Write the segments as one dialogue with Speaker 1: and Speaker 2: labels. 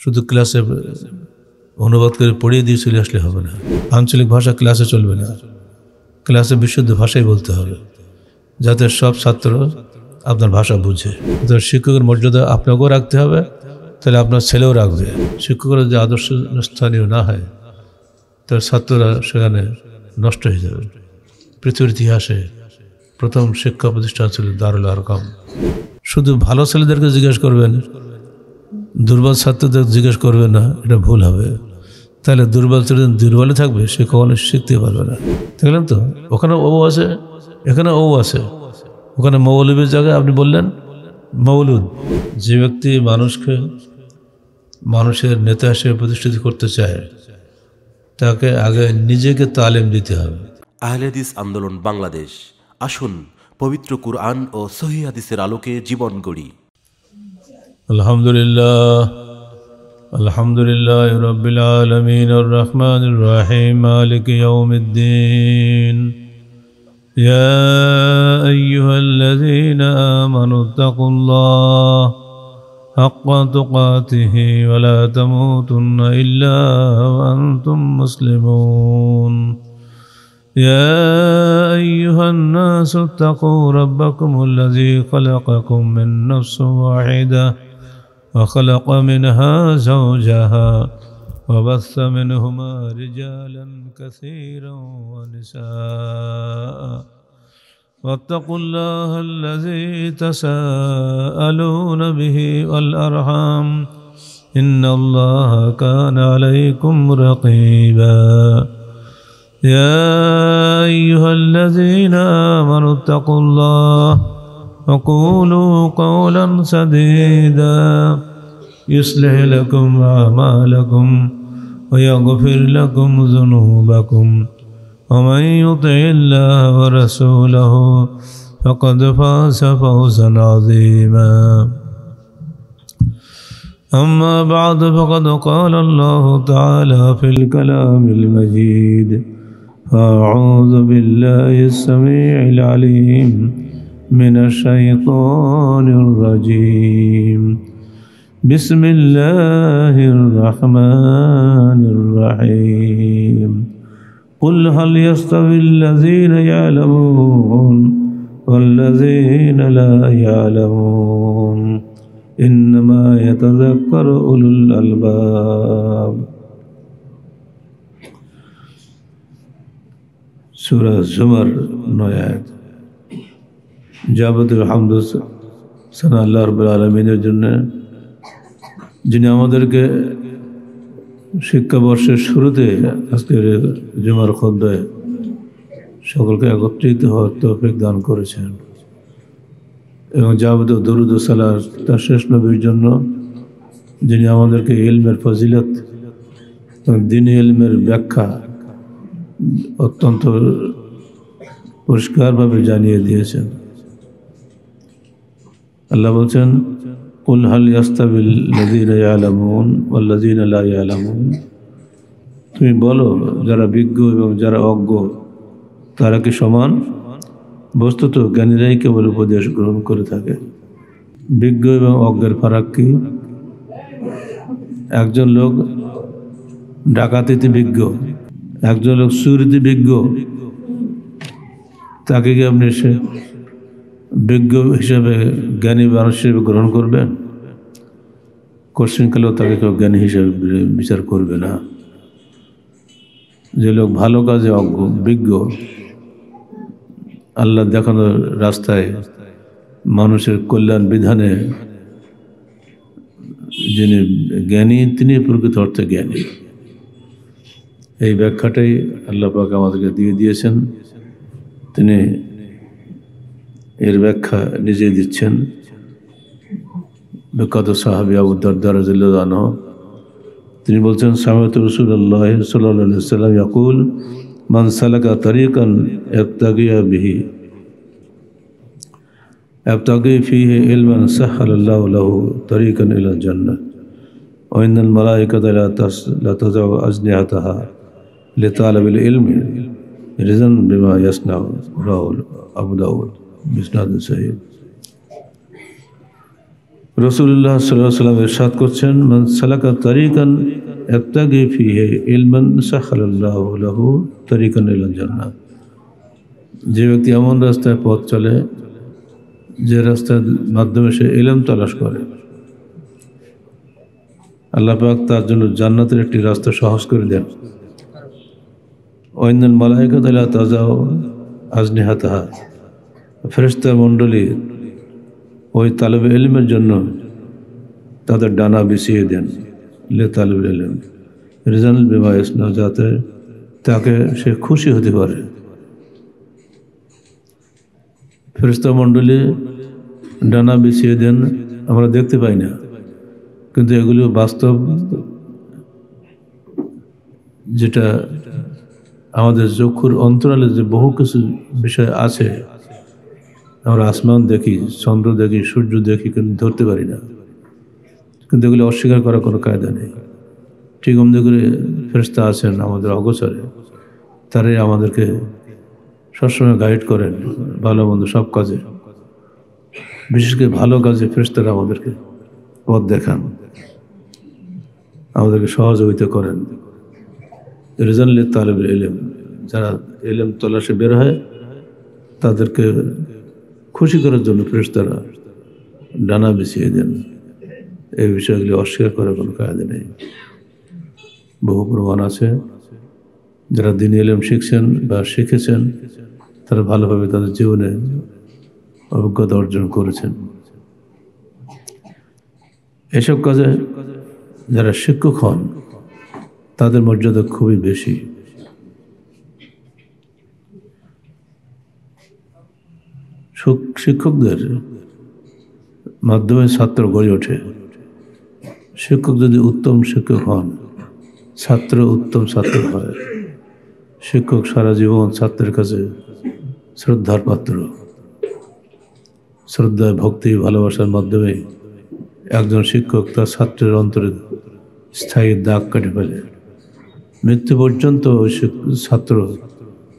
Speaker 1: শুধু ক্লাসে অনুবাদ করে পড়িয়ে দিয়ে চলে আসলে হবে না। আঞ্চলিক ভাষা ক্লাসে চলবে না, ক্লাসে বিশুদ্ধ ভাষাই বলতে হবে, যাতে সব ছাত্র আপনার ভাষা বুঝে। তো শিক্ষকের মর্যাদা আপনাকেও রাখতে হবে, তাহলে আপনার ছেলেও রাখবে। শিক্ষকরা যদি আদর্শ স্থানীয় না হয়, তার ছাত্ররা সেখানে নষ্ট হয়ে যাবে। পৃথিবীর ইতিহাসে প্রথম শিক্ষা প্রতিষ্ঠান ছিল দারুল আরকাম। শুধু ভালো ছেলেদেরকে জিজ্ঞেস করবেন, দুর্বল ছাত্রদের জিজ্ঞেস করবেন না, এটা ভুল হবে। তাহলে দুর্বল ছেলে দুর্বলে থাকবে, সে কখনো শিখতে পারবে না। দেখলেন তো, ওখানে ও আছে, এখানে ও আছে। ওখানে মৌলবীর জায়গায় আপনি বললেন মৌলুদ। যে ব্যক্তি মানুষের নেতা হিসেবে প্রতিষ্ঠিত করতে চায়, তাকে আগে নিজেকে তালিম দিতে হবে।
Speaker 2: আহলে হাদিস আন্দোলন বাংলাদেশ, আসুন পবিত্র কুরআন ও সহিহ হাদিসের আলোকে জীবন গড়ি।
Speaker 1: আলহামদুলিল্লাহ রাব্বিল আলামিন আর রহমানির রহিম মালিকি ইয়াউমিদ্দিন। ইয়া আইয়ুহাল্লাযীনা আমানু তাকুল্লাহ হাক্কা তুকাতিহি ওয়া লা তামুতুন্না ইল্লা ওয়া আনতুম মুসলিমুন। يا أيها الناس اتقوا ربكم الذي خلقكم من نفس واحدة وخلق منها زوجها وبث منهما رجالا كثيرا ونساء واتقوا الله الذي تساءلون به والأرحام إن الله كان عليكم رقيبا. يا أيها الذين آمنوا اتقوا الله وقولوا قولا سديدا يصلح لكم أعمالكم ويغفر لكم ذنوبكم ومن يطع الله ورسوله فقد فاز فوزا عظيما. أما بعد فقد قال الله تعالى في الكلام المجيد: أعوذ بالله السميع العليم من الشيطان الرجيم. بسم الله الرحمن الرحيم. قل هل يستوي الذين يعلمون والذين لا يعلمون إنما يتذكر أولو الألباب. সূরা জুমার 9 আয়াত। যাবতীয় হামদ সানা আল্লাহ রাব্বুল আলামিনের জন্য, যিনি আমাদেরকে শিক্ষাবর্ষের শুরুতে আজকের জুমার খুতবায় সকলকে একত্রিত হওয়ার তৌফিক দান করেছেন, এবং যাবতীয় দরুদ ও সালাম তার শেষ নবীর জন্য, যিনি আমাদেরকে ইলমের ফজিলত এবং দ্বীনি ইলমের ব্যাখ্যা অত্যন্ত পরিষ্কারভাবে জানিয়ে দিয়েছেন। আল্লাহ বলছেন, কুল হাল ইয়াস্তাবিল লাযীনা ইয়ালামুন ওয়াল লাযীনা লা ইয়ালামুন। তুমি বলো, যারা বিজ্ঞ এবং যারা অজ্ঞ তারা কি সমান? বস্তুত জ্ঞানীরাই কেবল উপদেশ গ্রহণ করে থাকে। বিজ্ঞ এবং অজ্ঞের ফারাক কি? একজন লোক ডাকাতিতে বিজ্ঞ, একজন লোক চুরিতে বিজ্ঞ, তাকে কি আপনি সে বিজ্ঞ হিসেবে, জ্ঞানী মানুষ হিসেবে গ্রহণ করবেন? কোশ্চিনকালেও তাকে কেউ জ্ঞানী হিসেবে বিচার করবে না। যে লোক ভালো কাজে অজ্ঞ, বিজ্ঞ, আল্লাহ দেখানো রাস্তায় মানুষের কল্যাণ বিধানে যিনি জ্ঞানী, তিনি প্রকৃত অর্থে জ্ঞানী। এই ব্যাখ্যাটাই আল্লাহ পাক আমাদেরকে দিয়ে দিয়েছেন। তিনি এর ব্যাখ্যা নিজে দিচ্ছেন। বিখ্যাত সাহাবী আবু দারদা রাদিয়াল্লাহু আনহু তিনি বলছেন, সামি'তু রাসূলুল্লাহ সাল্লাল্লাহু আলাইহি ওয়াসাল্লাম ইয়াকুল মান সালাকা তারিকান ইয়াবতাগি ফীহি ইলমান সাহহালাল্লাহু লাহু তারিকান ইলাল জান্নাহ ওয়া ইন্নাল মালায়েকাতা লা তাযউ আজনিহাতাহা লিতালাবিল ইলমি রিযান বিমা ইয়াসনাউ। রাওয়াহু আবু দাউদ বিসনাদ সহিহ। রাসূলুল্লাহ সাল্লাল্লাহু আলাইহি ওয়াসাল্লাম ইরশাদ করছেন, মান সালাকা তারিকান ইয়াবতাগি ফিহি ইলমান সাখালাল্লাহু লাহু তারিকান ইলাল জান্নাহ। যে ব্যক্তি এমন রাস্তায় পথ চলে যে রাস্তার মাধ্যমে সে ইলম তালাশ করে, আল্লাহ পাক তার জন্য জান্নাতের একটি রাস্তা সহজ করে দেন। ওয়াইনাল মালাইকাতা লা তাযাউ আজনিহাতাহা, ফেরেশতা মণ্ডলী ওই তালেবে ইলমের জন্য তাদের ডানা বিছিয়ে দেন। লে তালেবে ইলম রিজান বিমা ইয়াসনা, যাতে তাকে সে খুশি হতে পারে। ফেরেশতা মণ্ডলী ডানা বিছিয়ে দেন, আমরা দেখতে পাই না, কিন্তু এগুলো বাস্তব, যেটা আমাদের চক্ষুর অন্তরালে যে বহু কিছু বিষয় আছে। আমরা আসমান দেখি, চন্দ্র দেখি, সূর্য দেখি, কিন্তু ধরতে পারি না, কিন্তু এগুলো অস্বীকার করার কোনো কায়দা নেই। ঠিক অমনি করে ফেরেশতা আছেন আমাদের অগোচরে, তারাই আমাদেরকে সবসময় গাইড করেন ভালো মন্দ সব কাজে। বিশেষ করে ভালো কাজে ফেরেশতারা আমাদেরকে পথ দেখান, আমাদেরকে সহযোগিতা করেন। রিজান লিত তালিবুল ইলম, যারা ইলম তলাশে বের হয় তাদেরকে খুশি করার জন্য ফেরেশতারা ডানা বিছিয়ে দেন। এই বিষয়গুলি অস্বীকার করার কোনো কায়দা নেই। বহু প্রমাণ আছে, যারা দ্বীনি ইলম শিখছেন বা শিখেছেন তারা ভালোভাবে তাদের জীবনে অভিজ্ঞতা অর্জন করেছেন। এসব কাজে যারা শিক্ষক হন তাদের মর্যাদা খুবই বেশি। শিক্ষকদের মাধ্যমে ছাত্র গড়ে ওঠে। শিক্ষক যদি উত্তম শিক্ষক হন, ছাত্র উত্তম ছাত্র হয়। শিক্ষক সারা জীবন ছাত্রের কাছে শ্রদ্ধার পাত্র। শ্রদ্ধা, ভক্তি, ভালোবাসার মাধ্যমে একজন শিক্ষক তার ছাত্রের অন্তরে স্থায়ী দাগ কাটে ফেলে। মৃত্যু পর্যন্ত ওই ছাত্র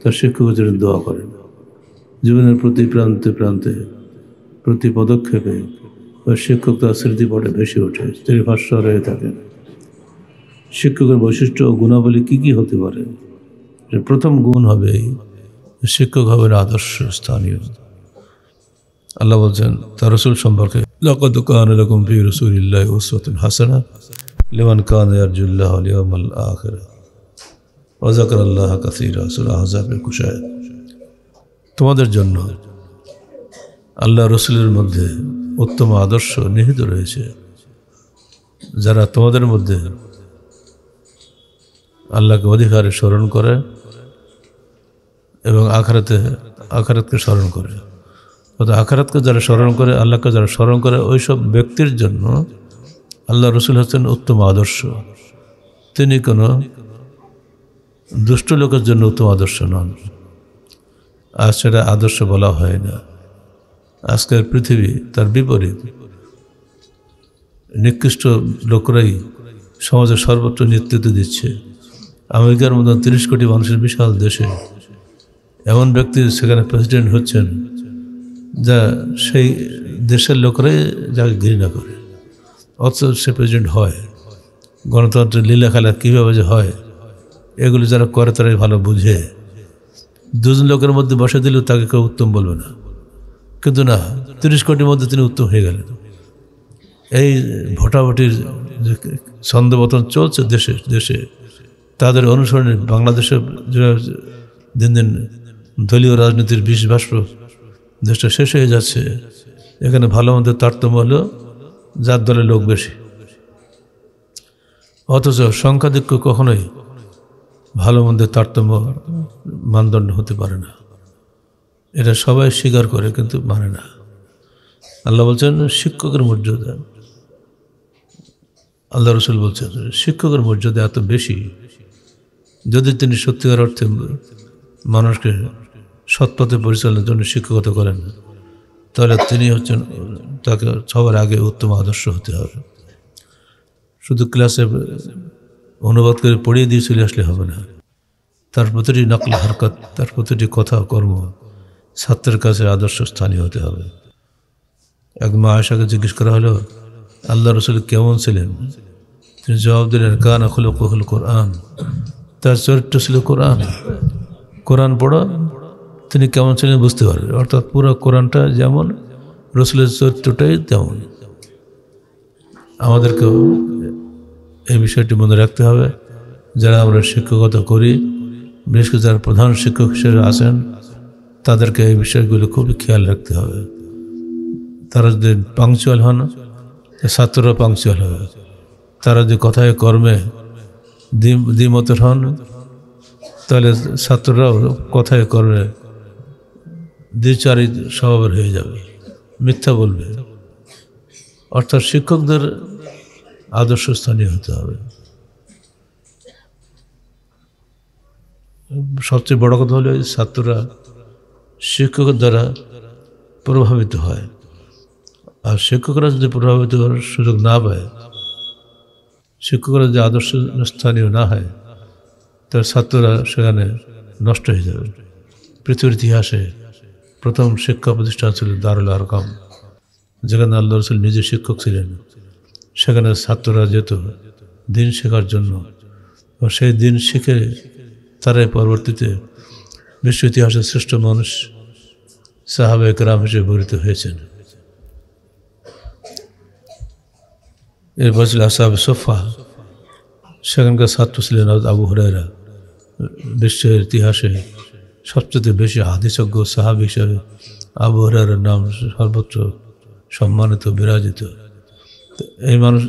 Speaker 1: তার শিক্ষকের জন্য দোয়া করে। জীবনের প্রতি প্রান্তে প্রান্তে, প্রতি পদক্ষেপে ওই শিক্ষক তার স্মৃতিপটে ভেসে ওঠে, চিরভাস্বর হয়ে থাকেন। শিক্ষকের বৈশিষ্ট্য ও গুণাবলী কী কী হতে পারে? প্রথম গুণ হবে শিক্ষক হবেন আদর্শ স্থানীয়। আল্লাহ বলছেন তার রাসূল সম্পর্কে, লাকাদ কানা লাকুম ফি রাসূলিল্লাহি উসওয়াতুন হাসানাহ লিমান কানা ইয়ারজুল্লাহ ওয়াল ইয়াউমাল আখির ওয়া যাকারাল্লাহা কাসীরা। সূরা আহজাবের 21 আয়াত। তোমাদের জন্য আল্লাহ রসুলের মধ্যে উত্তম আদর্শ নিহিত রয়েছে। যারা তোমাদের মধ্যে আল্লাহকে অধিকারে স্মরণ করে এবং আখিরাতকে স্মরণ করে, অর্থাৎ আখিরাতকে যারা স্মরণ করে, আল্লাহকে যারা স্মরণ করে, ওই সব ব্যক্তির জন্য আল্লাহ রসুল হচ্ছেন উত্তম আদর্শ। তিনি কোনো দুষ্ট লোকের জন্য উত্তম আদর্শ নন। আজ সেটা আদর্শ বলা হয় না। আজকের পৃথিবী তার বিপরীত। নিকৃষ্ট লোকরাই সমাজের সর্বত্র নেতৃত্ব দিচ্ছে। আমেরিকার মতন 30 কোটি মানুষের বিশাল দেশে এমন ব্যক্তি সেখানে প্রেসিডেন্ট হচ্ছেন যা সেই দেশের লোকরাই যাকে ঘৃণা করে, অথচ সে প্রেসিডেন্ট হয়। গণতন্ত্রের লীলা খেলা কীভাবে যে হয়, এগুলি যারা করে তারাই ভালো বুঝে। দুজন লোকের মধ্যে বসে দিলেও তাকে কেউ উত্তম বলবে না, কিন্তু না, 30 কোটির মধ্যে তিনি উত্তম হয়ে গেলেন। এই ভোটাভুটির যে ছন্দপতন চলছে দেশে দেশে, তাদের অনুসরণে বাংলাদেশে দিন দিন দলীয় রাজনীতির বিষ বাষ্প দেশটা শেষ হয়ে যাচ্ছে। এখানে ভালো মন্দের তারতম্য হলো যার দলে লোক বেশি, অথচ সংখ্যাধিক্য কখনোই ভালো মন্দের তারতম্য মানদণ্ড হতে পারে না। এটা সবাই স্বীকার করে কিন্তু মানে না। আল্লাহ বলছেন শিক্ষকের মর্যাদা, আল্লাহ রসুল বলছেন শিক্ষকের মর্যাদা এত বেশি, যদি তিনি সত্যিকার অর্থে মানুষকে সৎপথে পরিচালনার জন্য শিক্ষকতা করেন, তাহলে তিনি হচ্ছেন, তাকে সবার আগে উত্তম আদর্শ হতে হবে। শুধু ক্লাসে অনুবাদ করে পড়িয়ে দিয়ে চলে আসলে হবে না। তার প্রতিটি নকল হরকত, তার প্রতিটি কথা কর্ম ছাত্রের কাছে আদর্শ স্থানীয় হতে হবে। এক মা আয়েশাকে জিজ্ঞেস করা হলো, আল্লাহ রসুল কেমন ছিলেন? তিনি জবাব দিলেন, কানা খুলুকুহুল কোরআন, তার চরিত্র ছিল কোরআন। কোরআন পড়া তিনি কেমন ছিলেন বুঝতে পারবেন। অর্থাৎ পুরো কোরআনটা যেমন, রসুলের চরিত্রটাই তেমন। আমাদেরকেও এই বিষয়টি মনে রাখতে হবে। যারা আমরা শিক্ষকতা করি, বিশেষ করে যারা প্রধান শিক্ষক হিসেবে আছেন, তাদেরকে এই বিষয়গুলো খুবই খেয়াল রাখতে হবে। তারা যদি পাংচুয়াল হন, ছাত্ররা পাংচুয়াল হবে। তারা যদি কথায় কর্মে দ্বিমতের হন, তাহলে ছাত্ররাও কথায় কর্মে দ্বিচারী স্বভাবের হয়ে যাবে, মিথ্যা বলবে। অর্থাৎ শিক্ষকদের আদর্শস্থানীয় হতে হবে। সবচেয়ে বড় কথা হলো ছাত্ররা শিক্ষকের দ্বারা প্রভাবিত হয়। আর শিক্ষকরা যদি প্রভাবিত করার সুযোগ না পায়, শিক্ষকরা যদি আদর্শ স্থানীয় না হয়, তাহলে ছাত্ররা সেখানে নষ্ট হয়ে যাবে। পৃথিবীর ইতিহাসে প্রথম শিক্ষা প্রতিষ্ঠান ছিল দারুল আরকাম, যেখানে আল্লাহ রসুল নিজে শিক্ষক ছিলেন। সেখানে ছাত্ররা যেত দিন শেখার জন্য, এবং সেই দিন শিখে তারাই পরবর্তীতে বিশ্ব ইতিহাসের শ্রেষ্ঠ মানুষ সাহাবায়ে কেরাম হিসেবে পরিচিত হয়েছেন। এরপর ছিল আসহাবে সুফফা, সেখানকার ছাত্র ছিলেন আবু হুরায়রা। বিশ্বের ইতিহাসে সবচেয়ে বেশি হাদিসজ্ঞ সাহাবী হিসেবে আবু হুরায়রার নাম সর্বত্র সম্মানিত, বিরাজিত।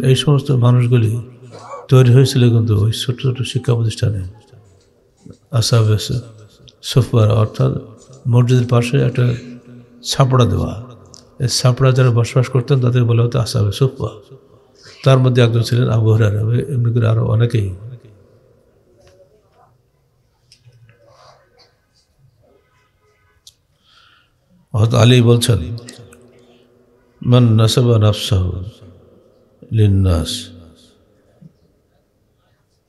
Speaker 1: এই সমস্ত মানুষগুলি তৈরি হয়েছিল কিন্তু ওই ছোট ছোট শিক্ষা প্রতিষ্ঠানে। আসহাবে সুফফা অর্থাৎ মসজিদের পাশে একটা ছাপড়া দেওয়া, এই ছাপড়া যারা বসবাস করতেন তাদের বলা হতো আসহাবে সুফফা। তার মধ্যে একজন ছিলেন আবু হুরায়রা, এমনি করে আরো অনেকেই। হযরত আলী বলছেন, মান নাসাবা নাফসাহু লিন্নাস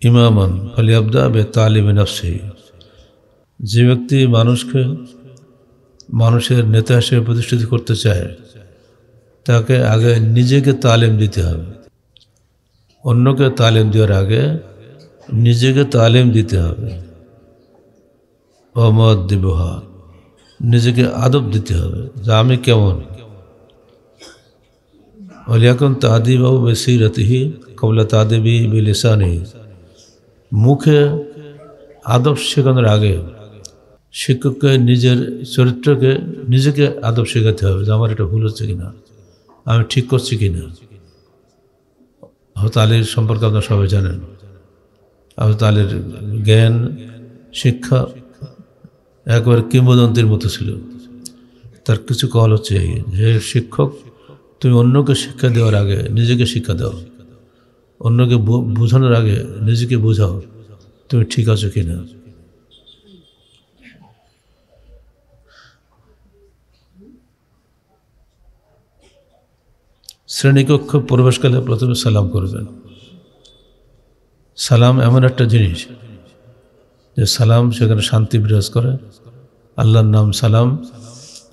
Speaker 1: ইমামান ফালিয়াবদা বিতালিমি নাফসিহি। যে ব্যক্তি মানুষকে মানুষের নেতা হিসেবে প্রতিষ্ঠিত করতে চায়, তাকে আগে নিজেকে তালিম দিতে হবে। অন্যকে তালিম দেওয়ার আগে নিজেকে তালিম দিতে হবে। অমদ্দিবহা, নিজেকে আদব দিতে হবে যে আমি কেমন। ওয়ালিয়াকুন তাদিবাহু বিসিরাতিহি ক্বাবলা তাদিবিহি বিলিসানিহি। মুখে আদব শেখানোর আগে শিক্ষককে নিজের চরিত্রকে, নিজেকে আদব শেখাতে হবে যে আমার এটা ভুল হচ্ছে কিনা, আমি ঠিক করছি কিনা। হযরত আলীর সম্পর্কে আপনারা সবাই জানেন। হযরত আলীর জ্ঞান শিক্ষা একবারে কিংবদন্তির মতো ছিল। তার কিছু কল হচ্ছে এই যে, শিক্ষক তুমি অন্যকে শিক্ষা দেওয়ার আগে নিজেকে শিক্ষা দাও, অন্যকে বোঝানোর আগে নিজেকে বোঝাও তুমি ঠিক আছো কিনা। শ্রেণীকক্ষ প্রবেশকালে প্রথমে সালাম করবেন। সালাম এমন একটা জিনিস যে সালাম সেখানে শান্তি বিরাজ করে। আল্লাহর নাম সালাম।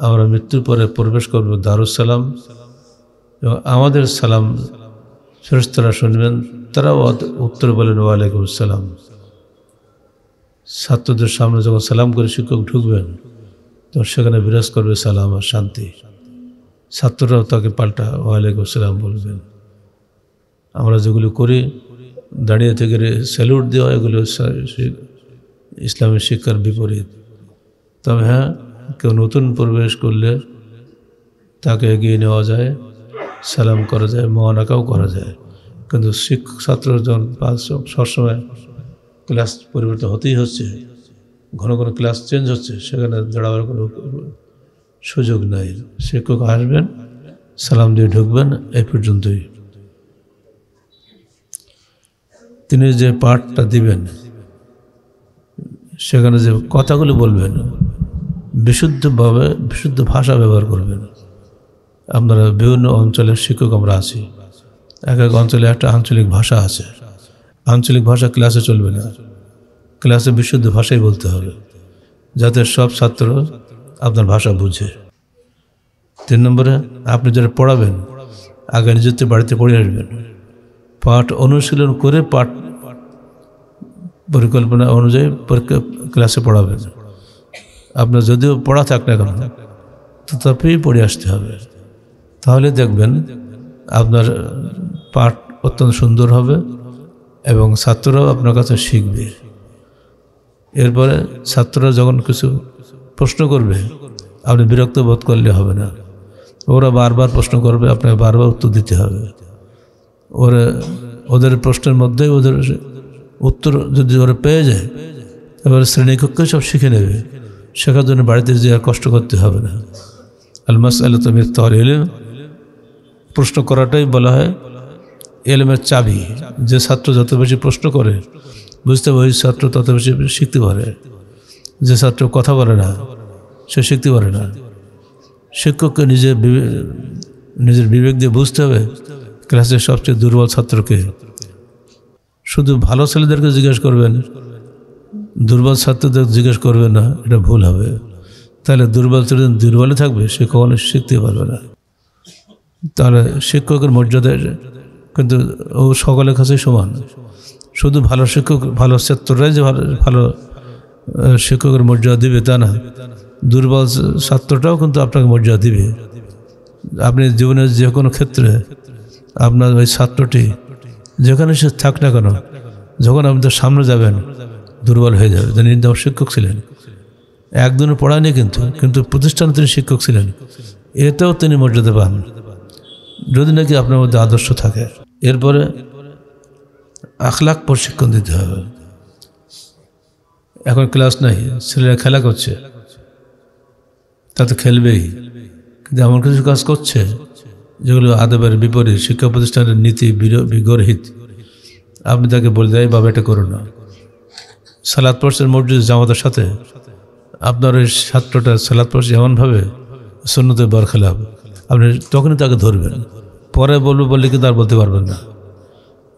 Speaker 1: আমরা মৃত্যুর পরে প্রবেশ করব দারুস সালাম, এবং আমাদের সালাম ফেরেশতারা শুনবেন, তারাও উত্তর বলেন ওয়ালাইকুম আসসালাম। ছাত্রদের সামনে যখন সালাম করে শিক্ষক ঢুকবেন, তখন সেখানে বিরাজ করবে সালাম আর শান্তি। ছাত্ররাও তাকে পাল্টা ওয়ালাইকুম আসসালাম বলবেন। আমরা যেগুলো করি, দাঁড়িয়ে থেকে স্যালুট দেওয়া, এগুলো ইসলামের শিক্ষার বিপরীত। তবে হ্যাঁ, কেউ নতুন প্রবেশ করলে তাকে এগিয়ে নেওয়া যায়, সালাম করা যায়, মহানাকাও করা যায়। কিন্তু ছাত্র যখন সবসময় ক্লাস পরিবর্তন হতেই হচ্ছে, ঘন ঘন ক্লাস চেঞ্জ হচ্ছে, সেখানে দাঁড়াবার কোনো সুযোগ নাই। শিক্ষক আসবেন, সালাম দিয়ে ঢুকবেন, এই পর্যন্তই। তিনি যে পাঠটা দিবেন, সেখানে যে কথাগুলো বলবেন, বিশুদ্ধভাবে বিশুদ্ধ ভাষা ব্যবহার করবেন। আপনারা বিভিন্ন অঞ্চলের শিক্ষক আমরা আছি, এক এক অঞ্চলে একটা আঞ্চলিক ভাষা আছে। আঞ্চলিক ভাষা ক্লাসে চলবে না, ক্লাসে বিশুদ্ধ ভাষাই বলতে হবে, যাতে সব ছাত্র আপনার ভাষা বুঝে। 3 নম্বরে, আপনি যারা পড়াবেন, আগে নিজের বাড়িতে পড়ে আসবেন, পাঠ অনুশীলন করে পাঠ পরিকল্পনা অনুযায়ী পরীক্ষা ক্লাসে পড়াবেন। আপনার যদিও পড়া থাক না কেন তথাপি পড়ে আসতে হবে, তাহলে দেখবেন আপনার পাঠ অত্যন্ত সুন্দর হবে এবং ছাত্ররাও আপনার কাছে শিখবে। এরপরে ছাত্ররা যখন কিছু প্রশ্ন করবে আপনি বিরক্ত বোধ করলে হবে না, ওরা বারবার প্রশ্ন করবে, আপনাকে বারবার উত্তর দিতে হবে। ওদের প্রশ্নের মধ্যে ওদের উত্তর যদি ওরা পেয়ে যায় এবার শ্রেণীকক্ষে সব শিখে নেবে, শেখার জন্য বাড়িতে যে আর কষ্ট করতে হবে না। আল মাসআলাতু মিফতাহুল ইলম, প্রশ্ন করাটাই বলা হয় ইলমের চাবি। যে ছাত্র যত বেশি প্রশ্ন করে বুঝতে হবে ওই ছাত্র তত বেশি শিখতে পারে। যে ছাত্র কথা বলে না সে শিখতে পারে না। শিক্ষককে নিজের বিবেক দিয়ে বুঝতে হবে ক্লাসের সবচেয়ে দুর্বল ছাত্রকে। শুধু ভালো ছেলেদেরকে জিজ্ঞেস করবেন, দুর্বল ছাত্রদের জিজ্ঞেস করবেন না, এটা ভুল হবে। তাহলে দুর্বল ছেলে দুর্বলে থাকবে, সে কখনো শিখতে পারবে না। তাহলে শিক্ষকের মর্যাদা কিন্তু ও সকলের কাছেই সমান। শুধু ভালো শিক্ষক, ভালো ছাত্ররাই যে ভালো শিক্ষকের মর্যাদা দিবে তা না, দুর্বল ছাত্রটাও কিন্তু আপনাকে মর্যাদা দিবে। আপনি জীবনের যে কোনো ক্ষেত্রে আপনার ওই ছাত্রটি যেখানে সে থাক না কেন, যখন আপনি তার সামনে যাবেন দুর্বল হয়ে যাবে। তিনি আমার শিক্ষক ছিলেন, একদিনও পড়ায়নি কিন্তু প্রতিষ্ঠানে তিনি শিক্ষক ছিলেন, এতেও তিনি মর্যাদা পান যদি নাকি আপনার মধ্যে আদর্শ থাকে। এরপরে আখলাক প্রশিক্ষণ দিতে হবে। এখন ক্লাস নাই, ছেলেরা খেলা করছে, তা তো খেলবেই, কিন্তু এমন কিছু কাজ করছে যেগুলো আদবের বিপরীত, শিক্ষা প্রতিষ্ঠানের নীতি বিগরহিত। আপনি তাকে বলে দেয় বাবা এটা করো না। সালাত পড়ছেন মসজিদ জামাতের সাথে, আপনার ওই ছাত্রটা সালাত পড়ছে এমনভাবে সুন্নতের বরখেলাপ, আপনি তখনই তাকে ধরবেন। পরে বললে কিন্তু আর বলতে পারবেন না।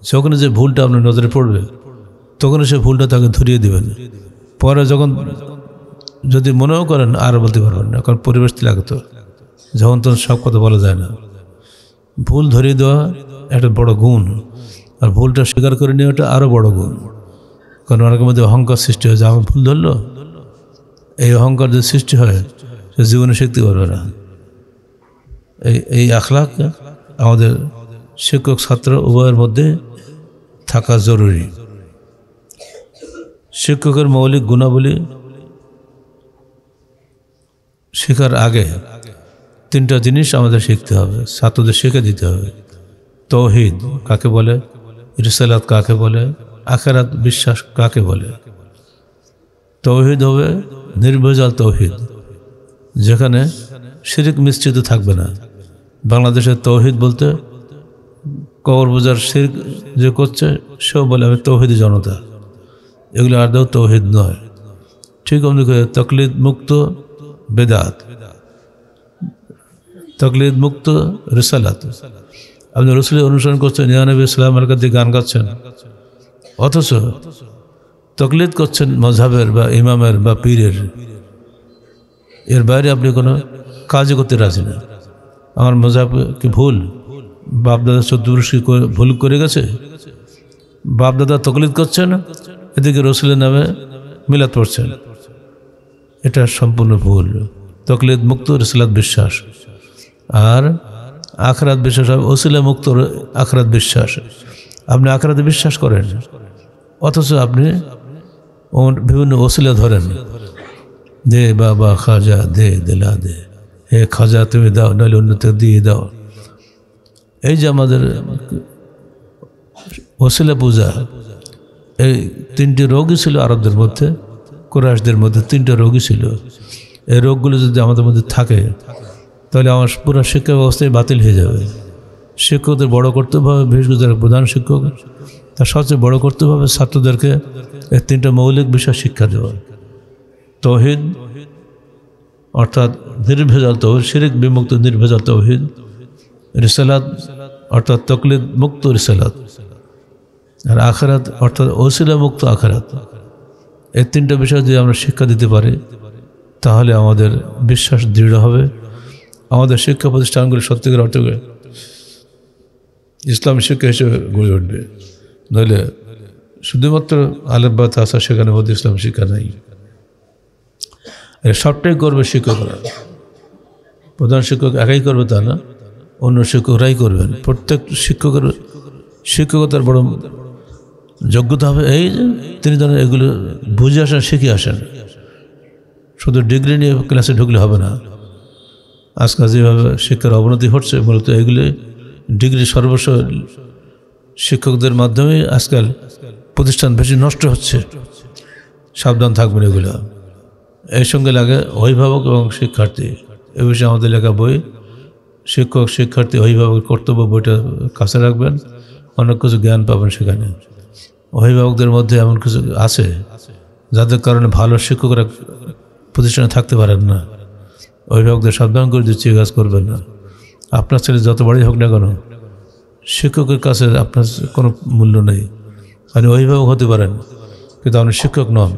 Speaker 1: যখন যে ভুলটা আপনার নজরে পড়বে তখনই সে ভুলটা তাকে ধরিয়ে দেবেন। পরে যখন যদি মনেও করেন আর বলতে পারবেন না, কারণ পরিবেশ লাগতো, যখন তখন সব কথা বলা যায় না। ভুল ধরিয়ে দেওয়া একটা বড় গুণ, আর ভুলটা স্বীকার করে নেওয়াটা আরও বড় গুণ। কারণ অনেকের মধ্যে অহংকার সৃষ্টি হয় যে আমার ভুল ধরলো, এই অহংকার যদি সৃষ্টি হয় সে জীবনে শিখতে পারবে না। এই আখলাক আমাদের শিক্ষক ছাত্র উভয়ের মধ্যে থাকা জরুরি। শিক্ষকের মৌলিক গুণাবলী শেখার আগে তিনটা জিনিস আমাদের শিখতে হবে, ছাত্রদের শিখে দিতে হবে। তৌহিদ কাকে বলে, রিসালাত কাকে বলে, আখিরাত বিশ্বাস কাকে বলে। তৌহিদ হবে নির্ভেজাল তৌহিদ, যেখানে শিরক মিশ্রিত থাকবে না। বাংলাদেশের তৌহিদ বলতে কবর বোঝার শিরক যে করছে সেও বলে আমি তৌহিদি জনতা, এগুলো আদৌ তৌহিদ নয়। ঠিক অমনি করে তকলিদ মুক্ত বেদাত, তকলিদ মুক্ত রিসালাত। আপনি রসুলের অনুসরণ করছেন, ইয়া নবী সাল্লাল্লাহু আলাইহি ওয়াসাল্লাম গান গাচ্ছেন, অথচ তকলিদ করছেন মজহাবের বা ইমামের বা পীরের। এর বাইরে আপনি কোনো কাজই করতে রাজি না। আমার মজহাব কি ভুল? বাপদাদা 14 বর্ষ ভুল করে গেছে, বাপদাদা তকলিদ করছেন, এদিকে রসুলের নামে মিলাদ পড়ছেন, এটা সম্পূর্ণ ভুল। তকলিদ মুক্ত রিসালাত বিশ্বাস, আর আখিরাত বিশ্বাস হবে ওসিলা মুক্ত আখিরাত বিশ্বাস। আপনি আখিরাতে বিশ্বাস করেন, অথচ আপনি বিভিন্ন ওসিলা ধরেন, দে বাবা খাজা দে, দিলা দে, হে খাজা তুমি দাও, নাহলে অন্যতে দিয়ে দাও। এই যে আমাদের ওসিলা পূজা, এই তিনটি রোগই ছিল আরবদের মধ্যে, কুরাইশদের মধ্যে তিনটা রোগই ছিল। এই রোগগুলো যদি আমাদের মধ্যে থাকে তাহলে আমার পুরো শিক্ষা ব্যবস্থায় বাতিল হয়ে যাবে। শিক্ষকদের বড় কর্তব্য হবে, বিশেষ করে যারা প্রধান শিক্ষক তার সবচেয়ে বড় কর্তব্য হবে ছাত্রদেরকে এই তিনটা মৌলিক বিষয় শিক্ষা দেওয়া। তৌহিদ অর্থাৎ নির্ভেজাল তৌহিদ, শিরক বিমুক্ত নির্ভেজাল তৌহিদ। রিসালাত অর্থাৎ তকলিদ মুক্ত রিসালাত, আর আখিরাত অর্থাৎ ওসিলা মুক্ত আখিরাত। এই তিনটা বিষয় যদি আমরা শিক্ষা দিতে পারি তাহলে আমাদের বিশ্বাস দৃঢ় হবে, আমাদের শিক্ষা প্রতিষ্ঠানগুলি সত্যিকার অর্থে ইসলামী শিক্ষা হিসেবে গড়ে উঠবে। নইলে শুধুমাত্র আলেম বা তাসা সেখানে মধ্যে ইসলাম শিক্ষা নাই। সবটাই করবে শিক্ষকরা, প্রধান শিক্ষক একাই করবে তা না, অন্য শিক্ষকরাই করবেন। প্রত্যেক শিক্ষকের শিক্ষকতার বড় যোগ্যতা হবে এই যে তিনি যেন এগুলো বুঝে আসেন, শিখে আসেন। শুধু ডিগ্রি নিয়ে ক্লাসে ঢুকলে হবে না। আজকাল যেভাবে শিক্ষার অবনতি ঘটছে মূলত এগুলি ডিগ্রি সর্বস্ব শিক্ষকদের মাধ্যমে আজকাল প্রতিষ্ঠান বেশি নষ্ট হচ্ছে। সাবধান থাকবেন এগুলো। এর সঙ্গে লাগে অভিভাবক এবং শিক্ষার্থী। এ বিষয়ে আমাদের লেখা বই শিক্ষক শিক্ষার্থী অভিভাবকের কর্তব্য বইটা কাছে রাখবেন, অনেক কিছু জ্ঞান পাবেন সেখানে। অভিভাবকদের মধ্যে এমন কিছু আছে যাদের কারণে ভালো শিক্ষকরা প্রতিষ্ঠানে থাকতে পারেন না। অভিভাবকদের সাবধান করে দিচ্ছি, কাজ করবেন না। আপনার ছেলে যত বড়ই হোক না কেন, শিক্ষকের কাছে আপনার কোনো মূল্য নেই। আপনি অভিভাবক হতে পারেন কিন্তু আপনি শিক্ষক নন।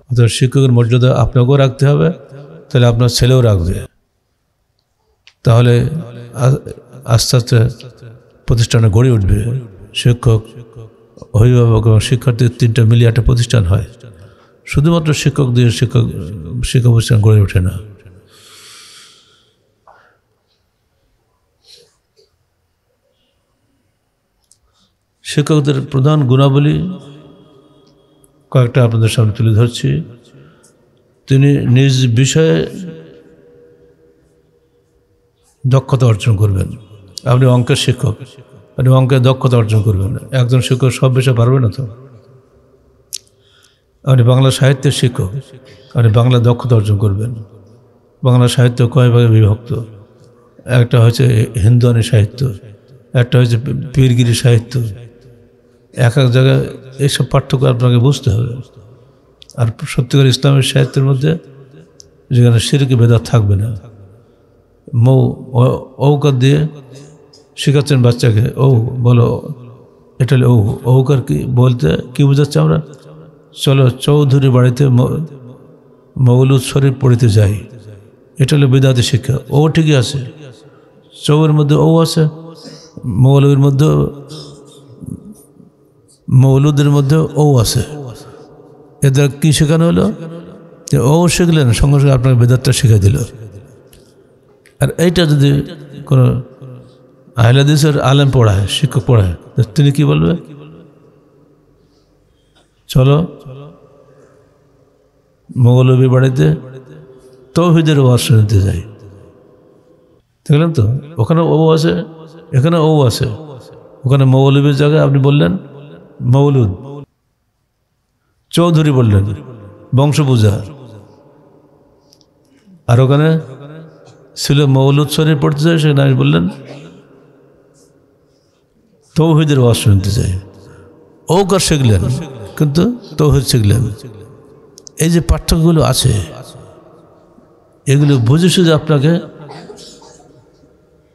Speaker 1: অর্থাৎ শিক্ষকের মর্যাদা আপনাকেও রাখতে হবে, তাহলে আপনার ছেলেও রাখবে। তাহলে আস্তে আস্তে প্রতিষ্ঠানে গড়ে উঠবে। শিক্ষক, অভিভাবক এবং শিক্ষার্থীর তিনটা মিলিয়ে একটা প্রতিষ্ঠান হয়। শুধুমাত্র শিক্ষক দিয়ে শিক্ষা প্রতিষ্ঠান গড়ে ওঠে না। শিক্ষকদের প্রধান গুণাবলী কয়েকটা আপনাদের সামনে তুলে ধরছি। তিনি নিজ বিষয়ে দক্ষতা অর্জন করবেন। আপনি অঙ্কের শিক্ষক, আপনি অঙ্কের দক্ষতা অর্জন করবেন। একজন শিক্ষক সব বিষয় পারবে না তো। আপনি বাংলা সাহিত্যের শিক্ষক, আপনি বাংলা দক্ষতা অর্জন করবেন। বাংলা সাহিত্য কয় ভাগে বিভক্ত? একটা হচ্ছে হিন্দুয়ানি সাহিত্য, একটা হচ্ছে পীরগিরি সাহিত্য। এক এক জায়গায় এইসব পার্থক্য আপনাকে বুঝতে হবে। আর সত্যিকার ইসলামের সাহিত্যের মধ্যে যেখানে শিরকি বেদাত থাকবে না। ঔকার দিয়ে শেখাচ্ছেন বাচ্চাকে, বলো এটা ঔকার কি বলতে কি বোঝাচ্ছে আমরা? চলো চৌধুরী বাড়িতে মৌলুদ শরীফ পড়িতে যাই, এটা হলো বেদাতি শিক্ষা। ঠিকই আছে, চৌয়ের মধ্যে আছে, মৌলবীর মধ্যে মৌলুদের মধ্যে আছে। এদের কি শেখানো হলো? যে শিখলেন, সঙ্গে সঙ্গে আপনাকে বেদাতটা শিখিয়ে দিল। আর এইটা যদি কোনো আহলে হাদিসের আলেম পড়ায়, শিক্ষক পড়ায়, তিনি কি বলবে? চলো মৌলবী বাড়িতে তাওহীদের ওয়াজ শুনতে যাই। দেখলেন তো, ওখানে আছে, এখানে আছে। ওখানে মৌলবীর জায়গায় আপনি বললেন মৌলুদ, চৌধুরী বললেন বংশ পূজা। আর ওখানে ছিল মৌলুদ শরীফ পড়তে চাই, সেখানে আমি বললেন তাওহীদের ওয়াজ শুনতে চাই। কার শিখলেন কিন্তু তাওহীদ শিখলেন। এই যে পার্থক্যগুলো আছে, এগুলো বুঝে সুঝে আপনাকে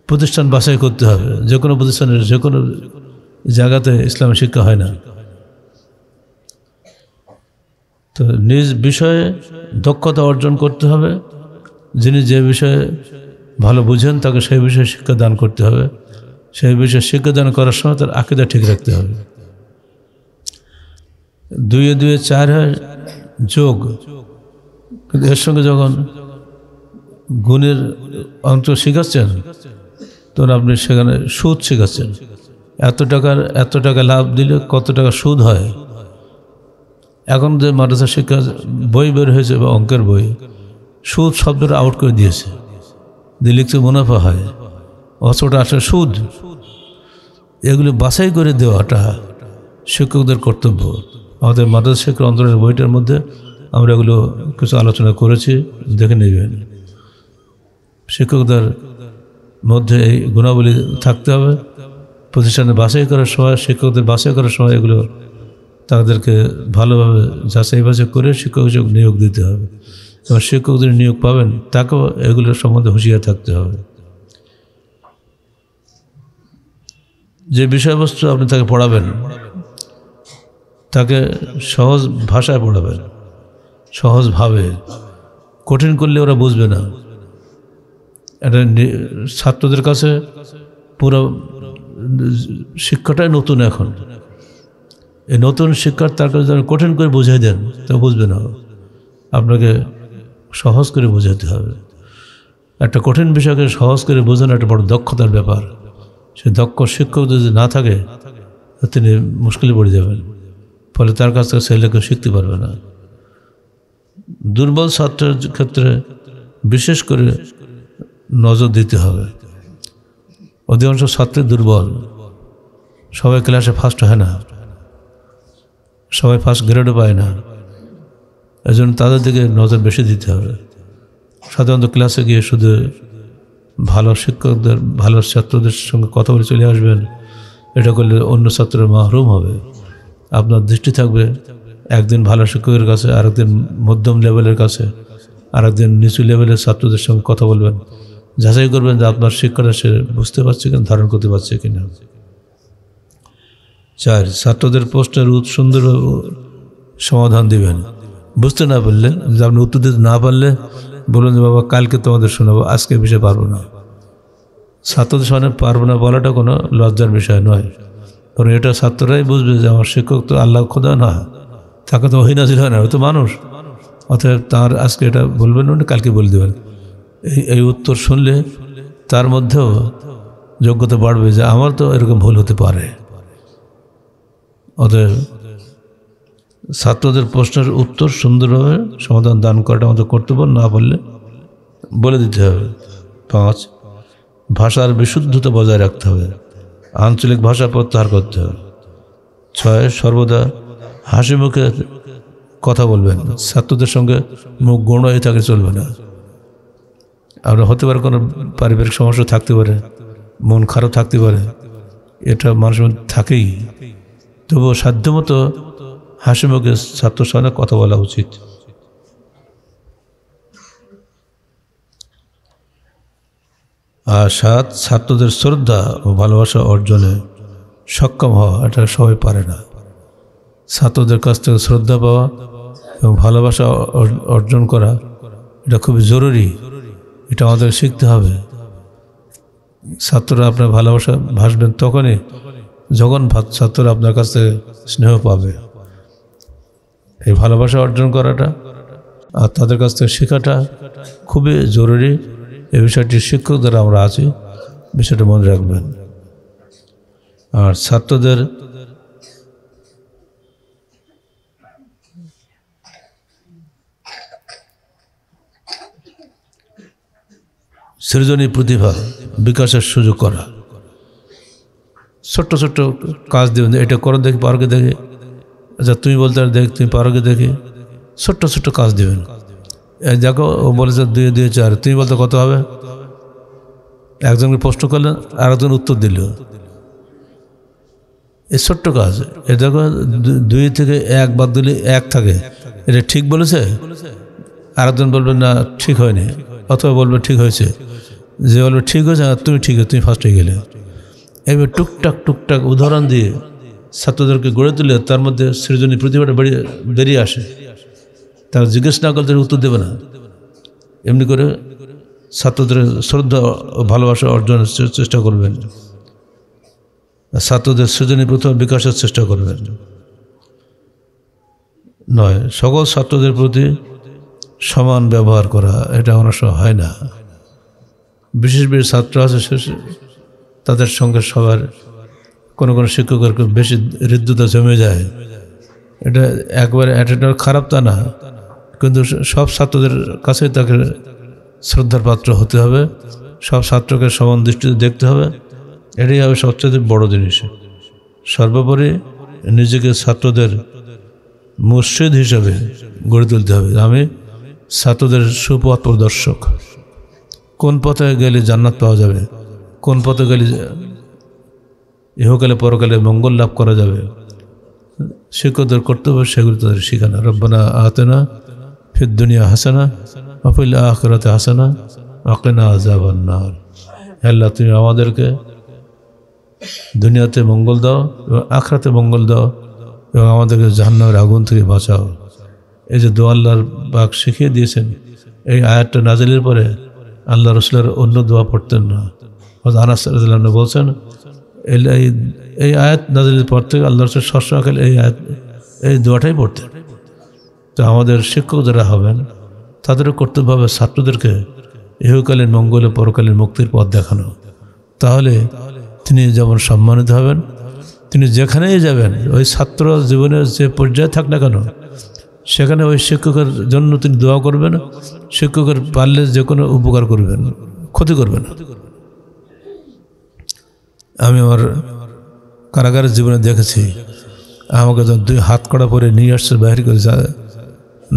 Speaker 1: প্রতিষ্ঠান বাছাই করতে হবে। যে কোনো প্রতিষ্ঠানের যে কোনো জায়গাতে ইসলামী শিক্ষা হয় না। তো নিজ বিষয়ে দক্ষতা অর্জন করতে হবে। যিনি যে বিষয়ে ভালো বুঝেন তাকে সেই বিষয়ে শিক্ষা দান করতে হবে। সেই বিষয়ে শিক্ষাদান করার সময় তার আকীদা ঠিক রাখতে হবে। 2 এ 2 4 হয় যোগ, কিন্তু এর সঙ্গে যখন গুণের অংশ শেখাচ্ছেন তখন আপনি সেখানে সুদ শেখাচ্ছেন। এত টাকা লাভ দিলে কত টাকা সুদ হয়। এখন যে মাদ্রাসা শিক্ষা বই বের হয়েছে বা অঙ্কের বই, সুদ শব্দটা আউট করে দিয়েছে, দিয়ে লিখতে মুনাফা হয়, অথচ আসলে সুদ। এগুলো বাছাই করে দেওয়াটা শিক্ষকদের কর্তব্য। আমাদের মাদ্রাসা শিক্ষা অন্তরের বইটার মধ্যে আমরা এগুলো কিছু আলোচনা করেছি, দেখে নেবেন। শিক্ষকদের মধ্যে এই গুণাবলী থাকতে হবে। প্রতিষ্ঠানে বাছাই করার সময়, শিক্ষকদের বাছাই করার সময় এগুলো তাদেরকে ভালোভাবে যাচাই বাছাই করে শিক্ষক হিসেবে নিয়োগ দিতে হবে। এবং শিক্ষকদের নিয়োগ পাবেন তাকেও এগুলোর সম্বন্ধে হুঁশিয়ার থাকতে হবে। যে বিষয়বস্তু আপনি তাকে পড়াবেন তাকে সহজ ভাষায় পড়াবেন, সহজভাবে। কঠিন করলে ওরা বুঝবে না। এটা ছাত্রদের কাছে পুরো শিক্ষাটাই নতুন এখন। এই নতুন শিক্ষার তার কাছে কঠিন করে বুঝাই দেন, তা বুঝবে না। আপনাকে সহজ করে বোঝাতে হবে। একটা কঠিন বিষয়কে সহজ করে বোঝানো একটা বড় দক্ষতার ব্যাপার। সে দক্ষ শিক্ষক যদি না থাকে তিনি মুশকিলে পড়ে যাবেন, ফলে তার কাছ থেকে ছেলেকে শিখতে পারবে না। দুর্বল ছাত্রের ক্ষেত্রে বিশেষ করে নজর দিতে হবে। অধিকাংশ ছাত্র দুর্বল, সবাই ক্লাসে ফার্স্ট হয় না, সবাই ফার্স্ট গ্রেডও পায় না। এজন্য তাদের দিকে নজর বেশি দিতে হবে। সাধারণত ক্লাসে গিয়ে শুধু ভালো শিক্ষকদের, ভালো ছাত্রদের সঙ্গে কথা বলে চলে আসবেন, এটা করলে অন্য ছাত্ররা মাহরুম হবে। আপনার দৃষ্টি থাকবে একদিন ভালো শিক্ষকের কাছে, আরেকদিন মধ্যম লেভেলের কাছে, আরেকদিন নিচু লেভেলের ছাত্রদের সঙ্গে কথা বলবেন। যাচাই করবেন যে আপনার শিক্ষাটা সে বুঝতে পারছে কিনা, ধারণ করতে পারছে কিনা। 4, ছাত্রদের প্রশ্নের সুন্দর সমাধান দিবেন। বুঝতে না পারলে, যে আপনি উত্তর দিতে না পারলে বলুন যে বাবা কালকে তোমাদের শোনাবো, আজকে বিষয় পারবো না। ছাত্রদের সামনে পারবো না বলাটা কোনো লজ্জার বিষয় নয়, কারণ এটা ছাত্ররাই বুঝবে যে আমার শিক্ষক তো আল্লাহ খোদা না, তাকে তো ওহী নাযিল হয় না, ও তো মানুষ। অতএব তার আজকে এটা বলবেন না, কালকে বলে দেবেন। এই উত্তর শুনলে তার মধ্যেও যোগ্যতা বাড়বে যে আমার তো এরকম ভুল হতে পারে। অতএব ছাত্রদের প্রশ্নের উত্তর সুন্দরভাবে সমাধান দান করাটা আমাদের কর্তব্য, না বললে বলে দিতে হবে। 5, ভাষার বিশুদ্ধতা বজায় রাখতে হবে, আঞ্চলিক ভাষা প্রত্যাহার করতে হবে। 6, সর্বদা হাসি মুখে কথা বলবেন। ছাত্রদের সঙ্গে মুখ গোণ হয়ে থাকে চলবে না। আপনার হতে পারে কোনো পারিবারিক সমস্যা থাকতে পারে, মন খারাপ থাকতে পারে, এটা মানুষের মধ্যে থাকেই। তবুও সাধ্যমতো হাসি মুখে ছাত্রের সঙ্গে কথা বলা উচিত। আর 7, ছাত্রদের শ্রদ্ধা ও ভালোবাসা অর্জনে সক্ষম হওয়া, এটা সবাই পারে না। ছাত্রদের কাছ থেকে শ্রদ্ধা পাওয়া এবং ভালোবাসা অর্জন করা এটা খুবই জরুরি, এটা আমাদের শিখতে হবে। ছাত্ররা আপনার ভালোবাসা ভাসবেন তখনই যখন ছাত্ররা আপনার কাছ থেকে স্নেহ পাবে। এই ভালোবাসা অর্জন করাটা আর তাদের কাছ থেকে শেখাটা খুবই জরুরি। এই বিষয়টি শিক্ষক দ্বারা আমরা আছি, বিষয়টা মনে রাখবেন। আর ছাত্রদের সৃজনী প্রতিভা বিকাশের সুযোগ করা, ছোট্ট ছোট্ট কাজ দেবেন, এটা করো দেখি, পারোকে দেখে, আচ্ছা তুমি বলতে দেখ, তুমি পারোকে দেখে, ছোট্ট ছোট্ট কাজ দেবেন। দেখো ও বলেছে 2 2 4, তুমি বলতে কত হবে? একজনকে প্রশ্ন করলেন, আরেকজন উত্তর দিল। এই ছোট্ট কাজ, এ দেখো 2 থেকে 1 বাদ দিলে 1 থাকে, এটা ঠিক বলেছে? আরেকজন বলবেন না ঠিক হয়নি, অথবা বলবে ঠিক হয়েছে। যে বলবে ঠিক হয়েছে, তুমি ঠিক আছে, তুমি ফার্স্ট হয়ে গেলে। এবার টুকটাক টুকটাক উদাহরণ দিয়ে ছাত্রদেরকে গড়ে তুলে তার মধ্যে সৃজনী প্রতিভাটা বেরিয়ে আসে। তারা জিজ্ঞেস না করলে উত্তর দেবে না। এমনি করে ছাত্রদের শ্রদ্ধা ও ভালোবাসা অর্জনের চেষ্টা করবেন, ছাত্রদের সৃজনী প্রতিভা বিকাশের চেষ্টা করবেন। 9, সকল ছাত্রদের প্রতি সমান ব্যবহার করা, এটা অনেক সময় হয় না। বিশেষ বিশেষ ছাত্র আছে, তাদের সঙ্গে সবার কোনো কোনো শিক্ষকের বেশি হৃদ্যতা জমে যায়। এটা একবারে অ্যাটিটিউড খারাপ তা না, কিন্তু সব ছাত্রদের কাছে তাকে শ্রদ্ধার পাত্র হতে হবে, সব ছাত্রকে সমান দৃষ্টিতে দেখতে হবে। এটাই হবে সবচেয়ে বড় জিনিস। সর্বোপরি নিজেকে ছাত্রদের মুর্শিদ হিসাবে গড়ে তুলতে হবে। আমি ছাত্রদের সুপথ প্রদর্শক, কোন পথে গেলে জান্নাত পাওয়া যাবে, কোন পথে গেলে ইহকালে পরকালে মঙ্গল লাভ করা যাবে, শিক্ষকদের কর্তব্য সেগুলো তাদের শিখানো। রব্বানা আতিনা ফিদ দুনিয়া হাসানা ওয়া ফিল আখিরাতি হাসানা ওয়া কিনা আযাবান নার। আল্লাহ তুমি আমাদেরকে দুনিয়াতে মঙ্গল দাও এবং আখিরাতে মঙ্গল দাও এবং আমাদেরকে জাহান্নামের আগুন থেকে বাঁচাও। এই যে দোয়া আল্লাহর পাক শিখিয়ে দিয়েছেন, এই আয়াতটা নাজিলের পরে আল্লাহ রাসূলের অন্য দোয়া পড়তেন না। হযরত আনাস রাদিয়াল্লাহু আনহু বলছেন, এই আয়াত নাজিলের পর থেকে আল্লাহ রাসূল সবসময় এই দোয়াটাই পড়তেন। তো আমাদের শিক্ষক যারা হবেন তাদেরও কর্তব্য হবে ছাত্রদেরকে ইহকালীন মঙ্গলে পরকালীন মুক্তির পথ দেখানো। তাহলে তিনি যেমন সম্মানিত হবেন, তিনি যেখানেই যাবেন ওই ছাত্র জীবনের যে পর্যায়ে থাক না কেন সেখানে ওই শিক্ষকের জন্য তিনি দোয়া করবেন, শিক্ষকের পারলে যে কোনো উপকার করবেন, ক্ষতি করবেন না। আমি আমার কারাগারের জীবনে দেখেছি, আমাকে যখন 2 হাত কড়া পরে নিয়ে আসছে বাইরে করে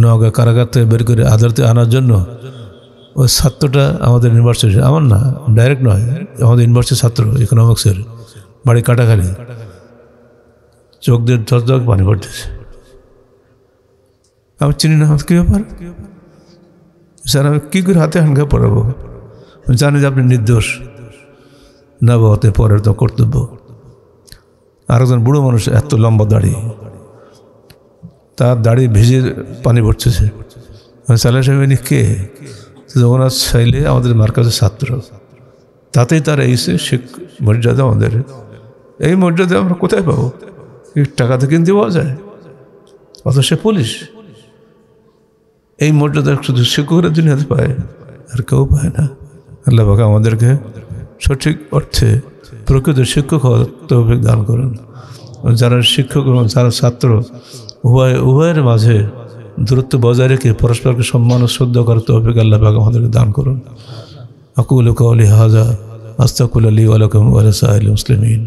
Speaker 1: নওগাঁ কারাগার থেকে বের করে আদালতে আনার জন্য, ওই ছাত্রটা আমাদের ইউনিভার্সিটি, আমার না, ডাইরেক্ট নয়, আমাদের ইউনিভার্সিটির ছাত্র, ইকোনমিক্সের, বাড়ি কাটাখালি, চোখ দিয়ে ঝরঝর পানি পড়তেছে। আমি চিনি না, কী ব্যাপার স্যার? আমি কী করে হাতে হানকা পড়াবো? জানি যে আপনি নির্দোষ, না বাতে পরের তো কর্তব্য। আরেকজন বুড়ো মানুষ, এত লম্বা দাড়ি, তার দাড়ি ভিজে পানি পড়তেছে। সালেহ সাহেব ইনি কে? জগন্নাথ চাইলে আমাদের মার্কাজের ছাত্র, তাতেই তার এই মর্যাদা। আমাদের এই মর্যাদা আমরা কোথায় পাবো? টাকাতে কিনতে পাওয়া যায়? অথচ সে পুলিশ। এই মর্যাদা শুধু শিক্ষকের দুনিয়াতে পায়, আর কেউ পায় না। আল্লাহ পাক আমাদেরকে সঠিক অর্থে প্রকৃত শিক্ষক হওয়ার তৌফিক দান করুন। যারা শিক্ষক এবং যারা ছাত্র উভয়ের মাঝে দূরত্ব বজায় রেখে পরস্পরকে সম্মান ও শ্রদ্ধা করার তৌফিক আল্লাহ পাক আমাদেরকে দান করুন। আকুলু কাওলি হাযা আস্তাগফিরুল্লাহ লি ওয়া লাকুম ওয়া লিসাইরিল মুসলিমিন।